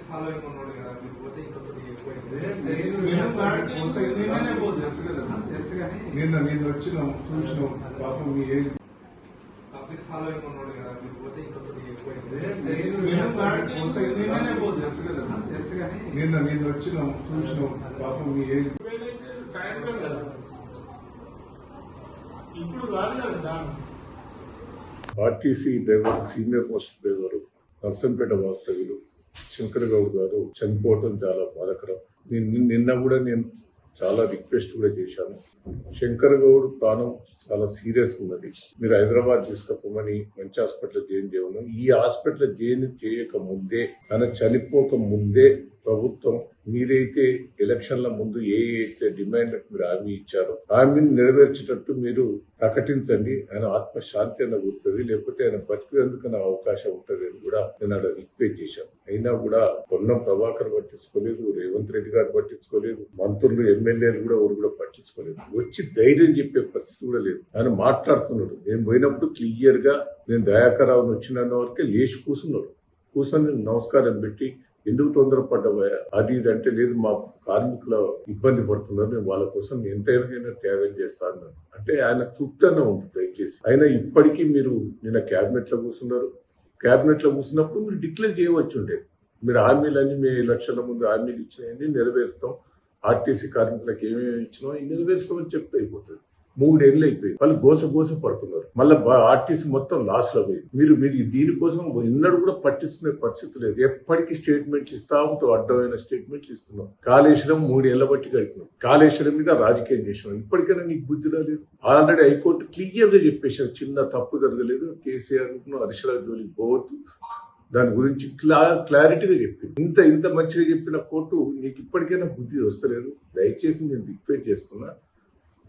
Following ఉన్నాడు కదా మీరు పోతే ఇంకొకటి నిన్న వచ్చినాం చూసినాం పాపం మీ ఏజ్ పబ్లిక్ ఫాలోయింగ్ ఉన్నాడు కదా మీరు పోతే ఇంకొకటి నిన్న వచ్చినాం చూసినాం పాపం మీ ఏజ్ సాయంత్రం కదా ఇప్పుడు కాదు కదా. RTC driver senior most driver Narsampet వాస్తవ్యులు శంకర్ గౌడ్ గారు చనిపోవటం చాలా బాధాకరం. నిన్న కూడా నేను చాలా రిక్వెస్ట్ కూడా చేశాను. శంకర్ గౌడ్ ప్రాణం చాలా సీరియస్ ఉన్నది, మీరు హైదరాబాద్ తీసుకపోమని మంచి హాస్పిటల్ జాయిన్ చేయమని. ఈ హాస్పిటల్ జాయిన్ చేయక ముందే, ఆయన చనిపోక ముందే ప్రభుత్వం మీరైతే ఎలక్షన్ల ముందు అయితే డిమాండ్ మీరు హామీ ఇచ్చారో హామీని నెరవేర్చేటట్టు మీరు ప్రకటించండి. ఆయన ఆత్మశాంతి అన్న గుర్తుంది, లేకపోతే ఆయన బతికేందుకు నా అవకాశం ఉంటుంది అని కూడా నేను అక్కడ రిక్వెస్ట్ చేశాను. అయినా కూడా పొన్నం ప్రభాకర్ పట్టించుకోలేదు, రేవంత్ రెడ్డి గారు పట్టించుకోలేదు, మంత్రులు ఎమ్మెల్యేలు కూడా ఎవరు కూడా పట్టించుకోలేదు. వచ్చి ధైర్యం చెప్పే పరిస్థితి కూడా లేదు. ఆయన మాట్లాడుతున్నాడు. నేను పోయినప్పుడు క్లియర్ గా నేను దయాకరావుని వచ్చిన వరకే లేచి కూర్చొని నమస్కారం పెట్టి ఎందుకు తొందరపడ్డావా అది ఇది అంటే, లేదు మా కార్మికుల ఇబ్బంది పడుతున్నారు, నేను వాళ్ళ కోసం ఎంతైనా త్యాగం చేస్తాను అంటే ఆయన తృప్తిగా ఉంటుంది. దయచేసి అయినా ఇప్పటికీ మీరు నిన్న క్యాబినెట్ లో కూర్చున్నారు. క్యాబినెట్ లో కూర్చున్నప్పుడు మీరు డిక్లేర్ చేయవచ్చు ఉండే, మీరు హామీలన్నీ మీ ఎలక్షన్ల ముందు హామీలు ఇచ్చినాయని నెరవేరుస్తాం, ఆర్టీసీ కార్మికులకు ఏమేమి ఇచ్చినా నెరవేరుస్తామని చెప్తే అయిపోతుంది. 3 ఏళ్ళు అయిపోయింది, వాళ్ళు గోస పడుతున్నారు. మళ్ళీ ఆర్టీసీ మొత్తం లాస్ లో పోయింది. మీరు దీనికోసం ఇన్నడు కూడా పట్టించుకునే పరిస్థితి లేదు. ఎప్పటికీ స్టేట్మెంట్లు ఇస్తా ఉంటాం, అడ్డమైన స్టేట్మెంట్లు ఇస్తున్నాం. కాళేశ్వరం 3 ఏళ్ల బట్టి గడిపినాం, కాళేశ్వరం మీద రాజకీయం చేసినాం. ఇప్పటికైనా నీకు బుద్ధి రాలేదు. ఆల్రెడీ హైకోర్టు క్లియర్ గా చెప్పేశారు, చిన్న తప్పు జరగలేదు, కేసీఆర్ హరీశ్రావు జోలికి పోవద్దు, దాని గురించి క్లారిటీగా చెప్పింది. ఇంత మంచిగా చెప్పిన కోర్టు నీకు ఇప్పటికైనా బుద్ధి వస్తలేదు. దయచేసి నేను రిక్వెస్ట్ చేస్తున్నా,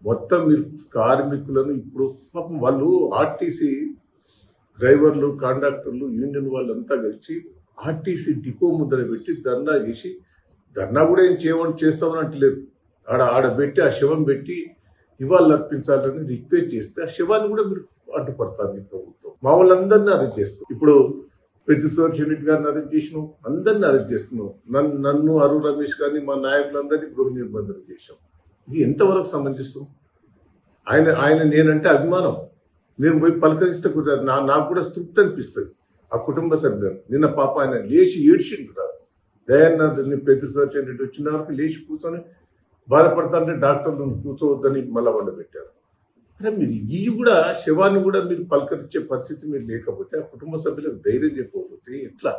మొత్తం మీరు కార్మికులను ఇప్పుడు పాపం వాళ్ళు ఆర్టీసీ డ్రైవర్లు, కండక్టర్లు, యూనియన్ వాళ్ళంతా కలిసి ఆర్టీసీ డిపో ముద్ర పెట్టి ధర్నా చేసి, ధర్నా కూడా ఏం చేస్తామని అంటలేదు, ఆడ పెట్టి ఆ శవం పెట్టి ఇవాళ అర్పించాలని రిక్వెస్ట్ చేస్తే ఆ శవాన్ని కూడా మీరు అడ్డుపడతారు ప్రభుత్వం. మా వాళ్ళందరినీ అరెస్ట్ చేస్తాం. ఇప్పుడు పెద్ద సుదర్శన్ రెడ్డి గారిని అరెస్ట్ చేసినాం, అందరినీ అరెస్ట్ చేస్తున్నాం. నన్ను అరుణ్ రమేష్ గారిని మా నాయకులందరినీ గృహ నిర్బంధం చేశాం. ఇది ఎంతవరకు సమంజసం? ఆయన నేనంటే అభిమానం, నేను పోయి పలకరిస్తే కుదరదు. నాకు కూడా తృప్తి అనిపిస్తుంది. ఆ కుటుంబ సభ్యులు నిన్న పాప ఆయన లేచి ఏడ్చిండు కదా, దయానందని పెద్ద సుదర్శన్ రెడ్డి వచ్చిన వరకు లేచి కూర్చొని బాధపడతాంటే డాక్టర్లు కూర్చోవద్దని మళ్ళా వండబెట్టారు. అంటే మీరు ఇవి కూడా శవాన్ని కూడా మీరు పలకరించే పరిస్థితి మీరు లేకపోతే, ఆ కుటుంబ సభ్యులకు ధైర్యం చెప్పకపోతే ఎట్లా?